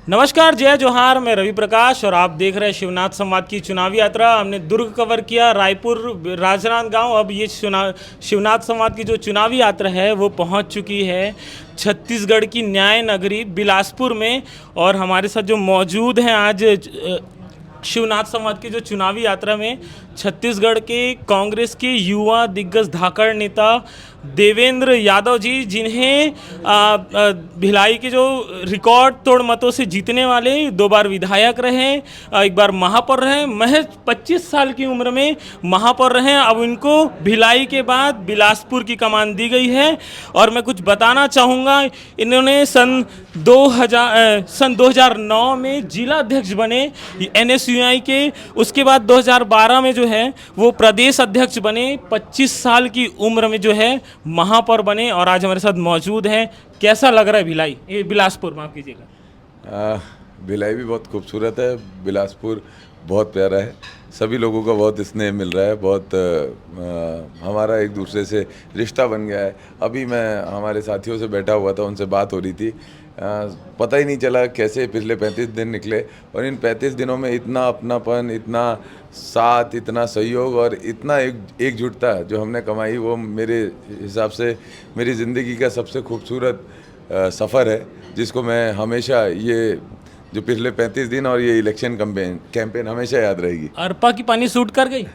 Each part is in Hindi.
नमस्कार, जय जोहार। मैं रवि प्रकाश और आप देख रहे हैं शिवनाथ संवाद की चुनावी यात्रा। हमने दुर्ग कवर किया, रायपुर, राजनांदगांव। अब ये शिवनाथ संवाद की जो चुनावी यात्रा है वो पहुंच चुकी है छत्तीसगढ़ की न्याय नगरी बिलासपुर में। और हमारे साथ जो मौजूद हैं आज शिवनाथ संवाद की जो चुनावी यात्रा में छत्तीसगढ़ के कांग्रेस के युवा दिग्गज धाकड़ नेता देवेंद्र यादव जी, जिन्हें भिलाई के जो रिकॉर्ड तोड़ मतों से जीतने वाले, 2 बार विधायक रहे, एक बार महापौर रहे, महज 25 साल की उम्र में महापौर रहे। अब इनको भिलाई के बाद बिलासपुर की कमान दी गई है। और मैं कुछ बताना चाहूँगा, इन्होंने सन 2009 में जिला अध्यक्ष बने NSUI के। उसके बाद 2012 में जो है वो प्रदेश अध्यक्ष बने। 25 साल की उम्र में जो है महापौर बने और आज हमारे साथ मौजूद हैं। कैसा लग रहा है भिलाई, ये बिलासपुर, माफ़ कीजिएगा? भिलाई भी बहुत खूबसूरत है, बिलासपुर बहुत प्यारा है, सभी लोगों का बहुत स्नेह मिल रहा है, बहुत हमारा एक दूसरे से रिश्ता बन गया है। अभी मैं हमारे साथियों से बैठा हुआ था, उनसे बात हो रही थी, पता ही नहीं चला कैसे पिछले 35 दिन निकले और इन 35 दिनों में इतना अपनापन, इतना साथ, इतना सहयोग और इतना एकजुटता जो हमने कमाई, वो मेरे हिसाब से मेरी ज़िंदगी का सबसे खूबसूरत सफ़र है, जिसको मैं हमेशा, ये जो पिछले 35 दिन और ये इलेक्शन कैंपेन हमेशा याद रहेगी। अरपा की पानी सूट कर गई।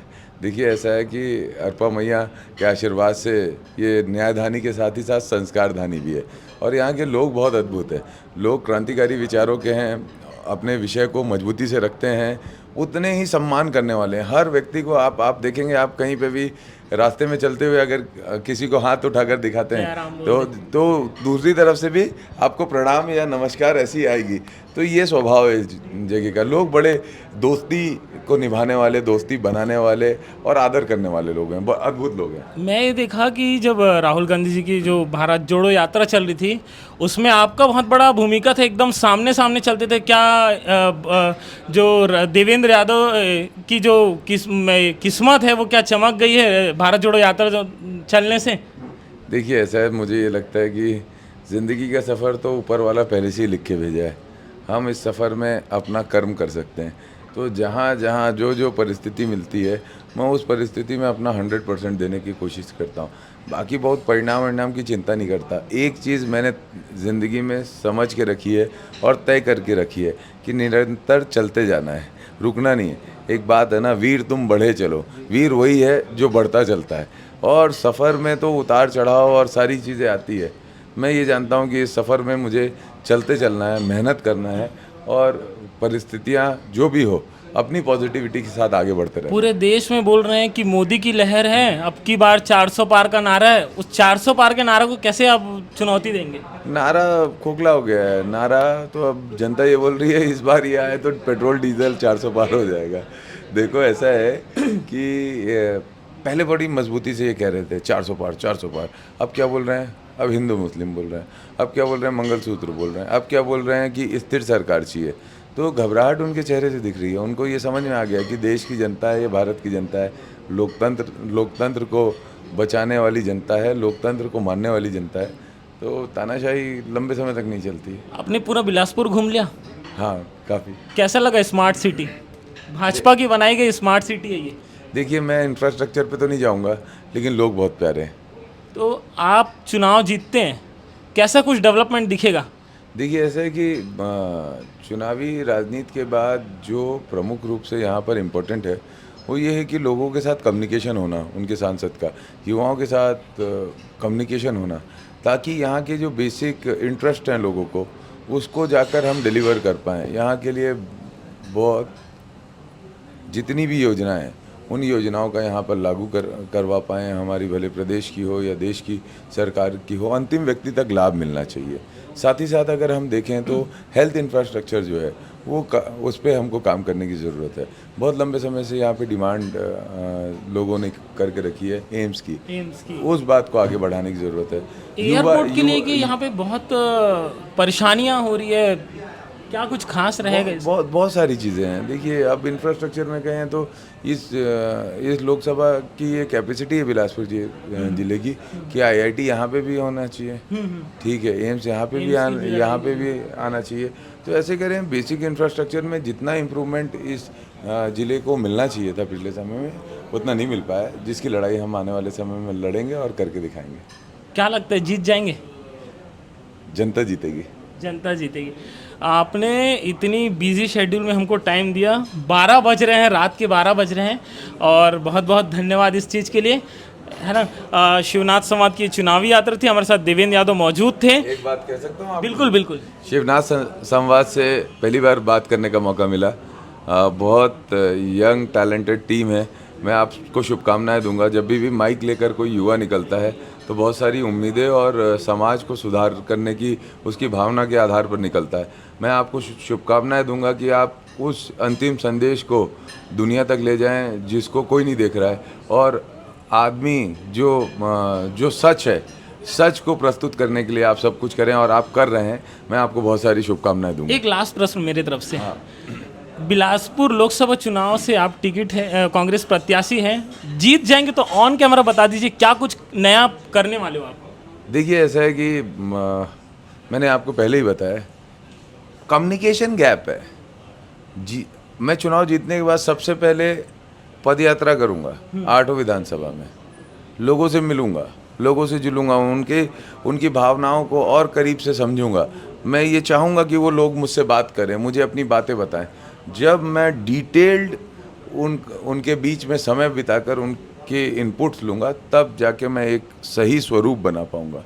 देखिए, ऐसा है कि अरपा मैया के आशीर्वाद से ये न्यायधानी के साथ ही साथ संस्कारधानी भी है और यहाँ के लोग बहुत अद्भुत हैं। लोग क्रांतिकारी विचारों के हैं, अपने विषय को मजबूती से रखते हैं, उतने ही सम्मान करने वाले हैं। हर व्यक्ति को आप देखेंगे, आप कहीं पे भी रास्ते में चलते हुए अगर किसी को हाथ उठाकर दिखाते हैं तो दूसरी तरफ से भी आपको प्रणाम या नमस्कार ऐसी आएगी। तो ये स्वभाव है इस जगह का। लोग बड़े दोस्ती को निभाने वाले, दोस्ती बनाने वाले और आदर करने वाले लोग हैं, अद्भुत लोग हैं। मैं ये देखा कि जब राहुल गांधी जी की जो भारत जोड़ो यात्रा चल रही थी, उसमें आपका बहुत बड़ा भूमिका था, एकदम सामने सामने चलते थे। क्या जो देवेंद्र यादव की जो किस्मत है वो क्या चमक गई है भारत जोड़ो यात्रा चलने से? देखिए, ऐसा है, मुझे ये लगता है कि ज़िंदगी का सफ़र तो ऊपर वाला पहले से ही लिख के भेजा है। हम इस सफ़र में अपना कर्म कर सकते हैं। तो जहाँ जहाँ जो परिस्थिति मिलती है, मैं उस परिस्थिति में अपना 100% देने की कोशिश करता हूँ। बाकी बहुत परिणाम की चिंता नहीं करता। एक चीज़ मैंने ज़िंदगी में समझ के रखी है और तय करके रखी है कि निरंतर चलते जाना है, रुकना नहीं है। एक बात है ना, वीर तुम बढ़े चलो। वीर वही है जो बढ़ता चलता है और सफ़र में तो उतार चढ़ाव और सारी चीज़ें आती है। मैं ये जानता हूँ कि इस सफ़र में मुझे चलते चलना है, मेहनत करना है और परिस्थितियाँ जो भी हो, अपनी पॉजिटिविटी के साथ आगे बढ़ते रहे। पूरे देश में बोल रहे हैं कि मोदी की लहर है, अब की बार 400 पार का नारा है। उस 400 पार के नारा को कैसे आप चुनौती देंगे? नारा खोखला हो गया है। नारा तो अब जनता ये बोल रही है, इस बार ये आए तो पेट्रोल डीजल 400 पार हो जाएगा। देखो, ऐसा है कि पहले बड़ी मजबूती से ये कह रहे थे 400 पार 400 पार। अब क्या बोल रहे हैं? अब हिंदू मुस्लिम बोल रहे हैं। अब क्या बोल रहे हैं? मंगलसूत्र बोल रहे हैं। अब क्या बोल रहे हैं कि स्थिर सरकार चाहिए। तो घबराहट उनके चेहरे से दिख रही है। उनको ये समझ में आ गया कि देश की जनता है, ये भारत की जनता है, लोकतंत्र को बचाने वाली जनता है, लोकतंत्र को मानने वाली जनता है। तो तानाशाही लंबे समय तक नहीं चलती। आपने पूरा बिलासपुर घूम लिया? हाँ, काफ़ी। कैसा लगा स्मार्ट सिटी? भाजपा की बनाई गई स्मार्ट सिटी है ये। देखिए, मैं इंफ्रास्ट्रक्चर पे तो नहीं जाऊंगा, लेकिन लोग बहुत प्यारे हैं। तो आप चुनाव जीतते हैं, कैसा कुछ डेवलपमेंट दिखेगा? देखिए, ऐसा है कि चुनावी राजनीति के बाद जो प्रमुख रूप से यहाँ पर इम्पोर्टेंट है वो ये है कि लोगों के साथ कम्युनिकेशन होना, उनके सांसद का, युवाओं के साथ कम्युनिकेशन होना, ताकि यहाँ के जो बेसिक इंटरेस्ट हैं लोगों को, उसको जाकर हम डिलीवर कर पाएँ। यहाँ के लिए बहुत जितनी भी योजनाएं हैं, उन योजनाओं का यहाँ पर लागू करवा पाएँ, हमारी भले प्रदेश की हो या देश की सरकार की हो, अंतिम व्यक्ति तक लाभ मिलना चाहिए। साथ ही साथ अगर हम देखें तो हेल्थ इंफ्रास्ट्रक्चर जो है वो उस पर हमको काम करने की ज़रूरत है। बहुत लंबे समय से यहाँ पे डिमांड लोगों ने करके रखी है एम्स की। उस बात को आगे बढ़ाने की ज़रूरत है। एयरपोर्ट के लिए कि यहाँ पे बहुत परेशानियाँ हो रही है, क्या कुछ खास रहेगा इस बहुत बहुत सारी चीज़ें हैं। देखिए, अब इंफ्रास्ट्रक्चर में कहें तो इस लोकसभा की ये कैपेसिटी है बिलासपुर जिले की कि आईआईटी यहाँ पे भी होना चाहिए, ठीक है, एम्स यहाँ पे भी आना चाहिए। तो ऐसे करें, बेसिक इंफ्रास्ट्रक्चर में जितना इम्प्रूवमेंट इस ज़िले को मिलना चाहिए था पिछले समय में, उतना नहीं मिल पाया, जिसकी लड़ाई हम आने वाले समय में लड़ेंगे और करके दिखाएंगे। क्या लगता है, जीत जाएंगे? जनता जीतेगी। जनता जीतेगी। आपने इतनी बिजी शेड्यूल में हमको टाइम दिया, 12 बज रहे हैं, रात के 12 बज रहे हैं, और बहुत बहुत धन्यवाद इस चीज़ के लिए, है ना। शिवनाथ समाज की चुनावी यात्रा थी, हमारे साथ देवेंद्र यादव मौजूद थे। एक बात कह सकता हूँ? बिल्कुल बिल्कुल। शिवनाथ संवाद से पहली बार बात करने का मौका मिला। बहुत यंग टैलेंटेड टीम है। मैं आपको शुभकामनाएं दूंगा। जब भी माइक लेकर कोई युवा निकलता है तो बहुत सारी उम्मीदें और समाज को सुधार करने की उसकी भावना के आधार पर निकलता है। मैं आपको शुभकामनाएं दूंगा कि आप उस अंतिम संदेश को दुनिया तक ले जाएं जिसको कोई नहीं देख रहा है, और आदमी जो सच है, सच को प्रस्तुत करने के लिए आप सब कुछ करें, और आप कर रहे हैं। मैं आपको बहुत सारी शुभकामनाएं दूंगा। एक लास्ट प्रश्न मेरे तरफ से। बिलासपुर लोकसभा चुनाव से आप टिकट है, कांग्रेस प्रत्याशी हैं, जीत जाएंगे तो ऑन कैमरा बता दीजिए क्या कुछ नया करने वाले हो आप? देखिए, ऐसा है कि मैंने आपको पहले ही बताया, कम्युनिकेशन गैप है जी। मैं चुनाव जीतने के बाद सबसे पहले पद यात्रा करूंगा 8 विधानसभा में, लोगों से मिलूंगा, लोगों से जुलूंगा, उनकी भावनाओं को और करीब से समझूंगा। मैं ये चाहूँगा कि वो लोग मुझसे बात करें, मुझे अपनी बातें बताएं। जब मैं डिटेल्ड उनके बीच में समय बिताकर उनके इनपुट्स लूँगा, तब जाके मैं एक सही स्वरूप बना पाऊँगा।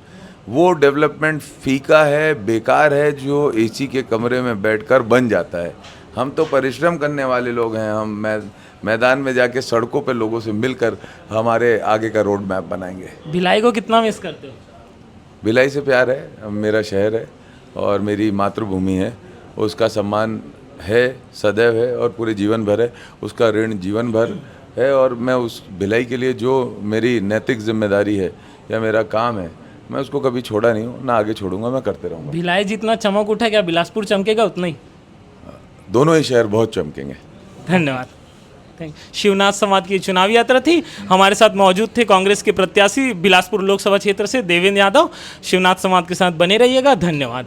वो डेवलपमेंट फीका है, बेकार है, जो एसी के कमरे में बैठकर बन जाता है। हम तो परिश्रम करने वाले लोग हैं। हम मैदान में जाके सड़कों पे लोगों से मिलकर हमारे आगे का रोड मैप बनाएंगे। भिलाई को कितना मिस करते हो? भिलाई से प्यार है, मेरा शहर है और मेरी मातृभूमि है। उसका सम्मान है, सदैव है और पूरे जीवन भर है। उसका ऋण जीवन भर है, और मैं उस भिलाई के लिए जो मेरी नैतिक जिम्मेदारी है या मेरा काम है, मैं उसको कभी छोड़ा नहीं हूँ, ना आगे छोड़ूंगा, मैं करते रहूँगा। भिलाई जितना चमक उठा, क्या बिलासपुर चमकेगा उतना ही? दोनों ही शहर बहुत चमकेंगे। धन्यवाद। शिवनाथ समाज की चुनावी यात्रा थी। हमारे साथ मौजूद थे कांग्रेस के प्रत्याशी बिलासपुर लोकसभा क्षेत्र से देवेंद्र यादव। शिवनाथ समाज के साथ बने रहिएगा। धन्यवाद।